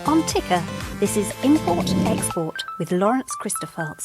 On Ticker, this is Import Export with Lawrence Christophels.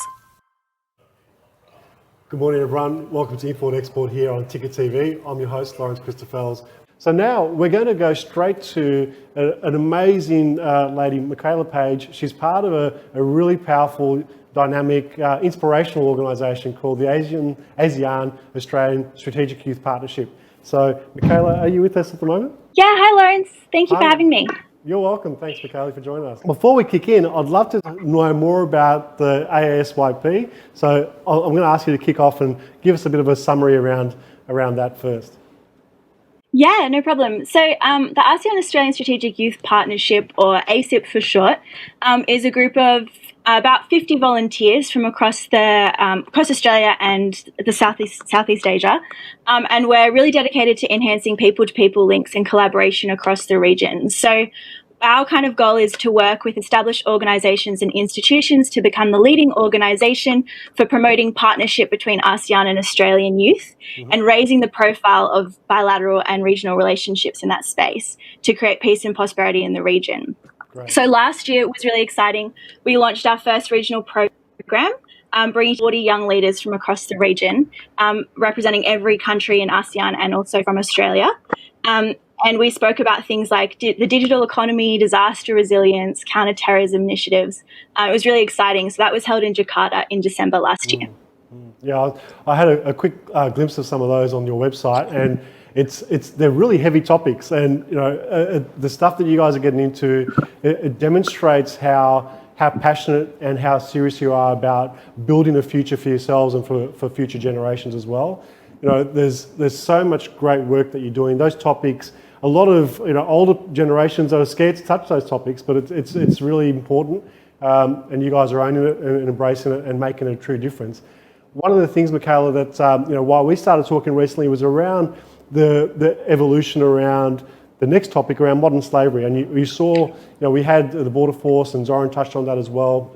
Good morning everyone, welcome to Import Export here on Ticker TV. I'm your host Lawrence Christophels. So now we're going to go straight to an amazing lady, Mikaylie Page. She's part of a really powerful, dynamic, inspirational organisation called the ASEAN Australian Strategic Youth Partnership. So Mikaylie, are you with us at the moment? Yeah, hi Lawrence. Thank you for having me. You're welcome. Thanks, Mikaylie, for joining us. Before we kick in, I'd love to know more about the AASYP. So I'm going to ask you to kick off and give us a bit of a summary around that first. Yeah, no problem. So the ASEAN Australian Strategic Youth Partnership, or ASIP for short, is a group of about 50 volunteers from across Australia and the Southeast Asia, and we're really dedicated to enhancing people-to-people links and collaboration across the region. So our kind of goal is to work with established organisations and institutions to become the leading organisation for promoting partnership between ASEAN and Australian youth, and raising the profile of bilateral and regional relationships in that space to create peace and prosperity in the region. Great. So last year it was really exciting. We launched our first regional program, bringing 40 young leaders from across the region, representing every country in ASEAN and also from Australia. And we spoke about things like the digital economy, disaster resilience, counter-terrorism initiatives. It was really exciting. So that was held in Jakarta in December last year. Yeah, I had a quick glimpse of some of those on your website, and they're really heavy topics. And you know, the stuff that you guys are getting into, it demonstrates how passionate and how serious you are about building a future for yourselves and for future generations as well. You know, there's so much great work that you're doing. Those topics, a lot of older generations are scared to touch those topics, but it's really important, and you guys are owning it and embracing it and making a true difference. One of the things, Mikaylie, that while we started talking recently was around the evolution around the next topic around modern slavery, and you saw we had the Border Force, and Zoran touched on that as well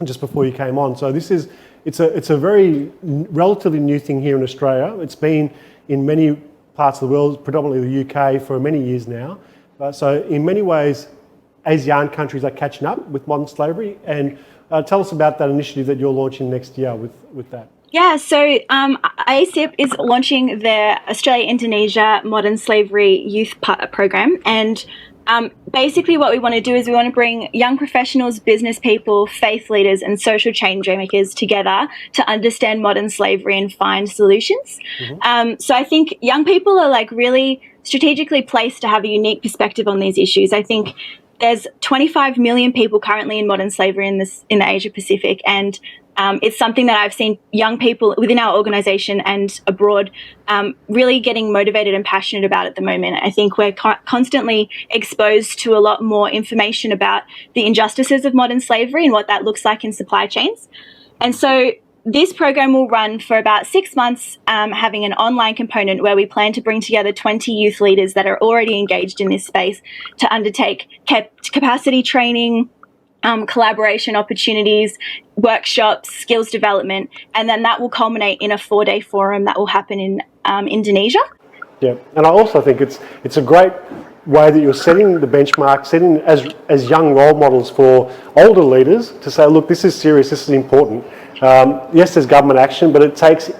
just before you came on. So it's a very relatively new thing here in Australia. It's been in many parts of the world, predominantly the UK, for many years now. So in many ways, ASEAN countries are catching up with modern slavery. And tell us about that initiative that you're launching next year with that. Yeah, so ASIP is launching the Australia-Indonesia Modern Slavery Youth Program. And basically what we want to do is we want to bring young professionals, business people, faith leaders and social change makers together to understand modern slavery and find solutions. So I think young people are really strategically placed to have a unique perspective on these issues. I think there's 25 million people currently in modern slavery in the Asia Pacific, and it's something that I've seen young people within our organisation and abroad really getting motivated and passionate about at the moment. I think we're constantly exposed to a lot more information about the injustices of modern slavery and what that looks like in supply chains. And so this program will run for about 6 months, having an online component where we plan to bring together 20 youth leaders that are already engaged in this space to undertake capacity training, collaboration opportunities, workshops, skills development, and then that will culminate in a 4-day forum that will happen in Indonesia. Yeah, and I also think it's a great way that you're setting the benchmark, setting as young role models for older leaders to say, look, this is serious, this is important. Yes, there's government action, but it takes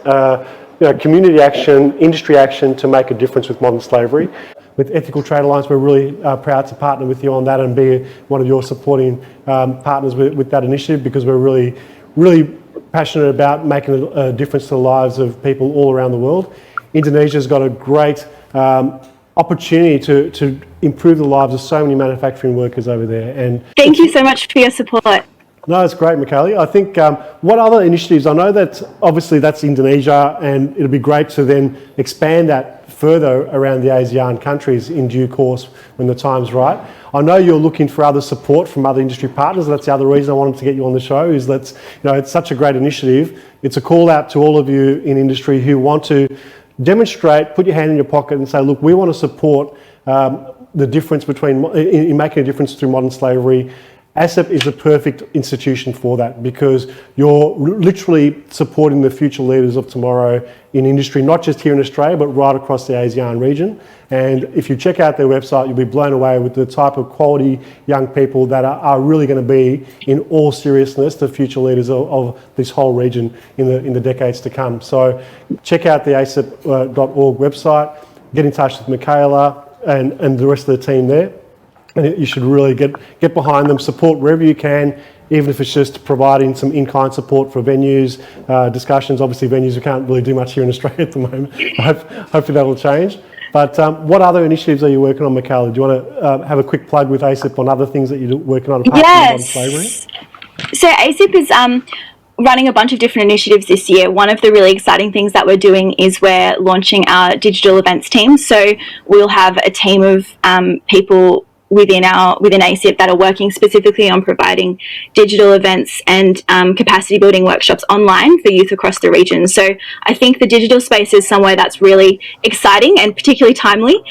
community action, industry action to make a difference with modern slavery. With Ethical Trade Alliance, we're really proud to partner with you on that and be one of your supporting partners with that initiative, because we're really, really passionate about making a difference to the lives of people all around the world. Indonesia's got a great opportunity to improve the lives of so many manufacturing workers over there. And thank you so much for your support. No, it's great, Mikaylie. I think what other initiatives, I know that obviously that's Indonesia, and it'll be great to then expand that further around the ASEAN countries in due course when the time's right. I know you're looking for other support from other industry partners. That's the other reason I wanted to get you on the show, is that it's such a great initiative. It's a call out to all of you in industry who want to demonstrate, put your hand in your pocket and say, look, we want to support the difference in making a difference through modern slavery. ASIP is a perfect institution for that, because you're literally supporting the future leaders of tomorrow in industry, not just here in Australia, but right across the ASEAN region. And if you check out their website, you'll be blown away with the type of quality young people that are really going to be, in all seriousness, the future leaders of this whole region in the decades to come. So check out the asep.org website, get in touch with Mikaylie and the rest of the team there. And you should really get behind them, support wherever you can, even if it's just providing some in-kind support for venues, discussions. Obviously, venues, we can't really do much here in Australia at the moment. Hopefully that'll change. But what other initiatives are you working on, Mikaylie? Do you want to have a quick plug with ASEP on other things that you're working on apart from modern slavery? So ASEP is running a bunch of different initiatives this year. One of the really exciting things that we're doing is we're launching our digital events team. So we'll have a team of people within ASEP that are working specifically on providing digital events and capacity building workshops online for youth across the region. So I think the digital space is somewhere that's really exciting and particularly timely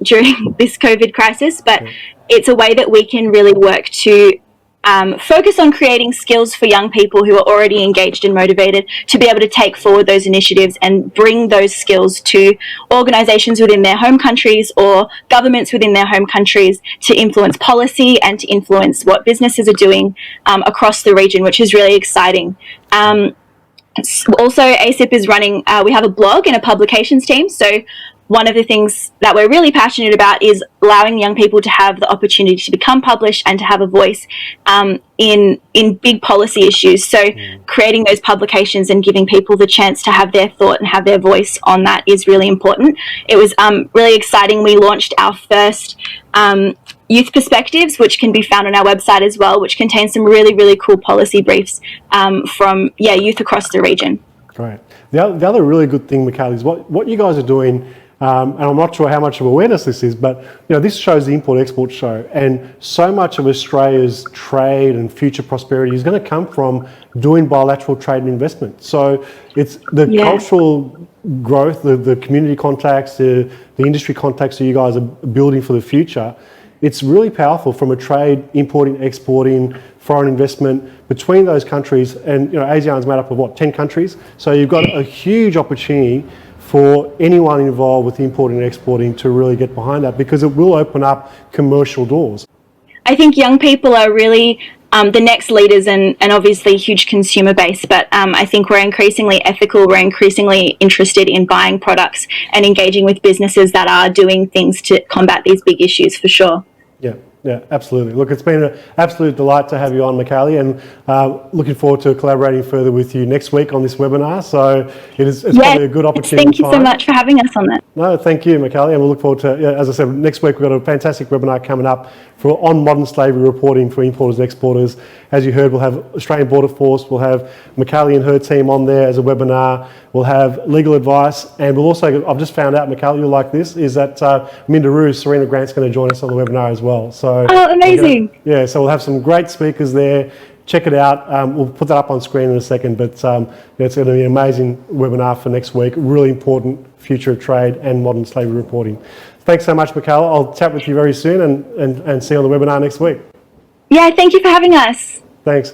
during this COVID crisis, but it's a way that we can really work to focus on creating skills for young people who are already engaged and motivated to be able to take forward those initiatives and bring those skills to organisations within their home countries or governments within their home countries to influence policy and to influence what businesses are doing across the region, which is really exciting. Also, ASEP is running, we have a blog and a publications team. So one of the things that we're really passionate about is allowing young people to have the opportunity to become published and to have a voice in big policy issues. So creating those publications and giving people the chance to have their thought and have their voice on that is really important. It was really exciting. We launched our first youth perspectives, which can be found on our website as well, which contains some really, really cool policy briefs from youth across the region. Great. The other really good thing, Mikaylie, is what you guys are doing. And I'm not sure how much of awareness this is, but this show's the Import-Export show, and so much of Australia's trade and future prosperity is going to come from doing bilateral trade and investment. So it's the cultural growth, the community contacts, the industry contacts that you guys are building for the future. It's really powerful from a trade, importing, exporting, foreign investment between those countries. And ASEAN is made up of 10 countries. So you've got a huge opportunity for anyone involved with importing and exporting to really get behind that, because it will open up commercial doors. I think young people are really the next leaders and obviously huge consumer base, but I think we're increasingly ethical, we're increasingly interested in buying products and engaging with businesses that are doing things to combat these big issues for sure. Yeah, absolutely. Look, it's been an absolute delight to have you on, Mikaylie, and looking forward to collaborating further with you next week on this webinar. So it's probably a good opportunity. Thank you so much for having us on that. No, thank you, Mikaylie, and we'll look forward to, as I said, next week we've got a fantastic webinar coming up on modern slavery reporting for importers and exporters. As you heard, we'll have Australian Border Force, we'll have Mikaylie and her team on there as a webinar, we'll have legal advice, and we'll also, I've just found out, Mikaylie, you'll like this, is that Minderoo, Serena Grant's going to join us on the webinar as well. So, amazing. So we'll have some great speakers there. Check it out. We'll put that up on screen in a second, but it's going to be an amazing webinar for next week. Really important future of trade and modern slavery reporting. Thanks so much, Mikaylie. I'll chat with you very soon and see you on the webinar next week. Yeah, thank you for having us. Thanks.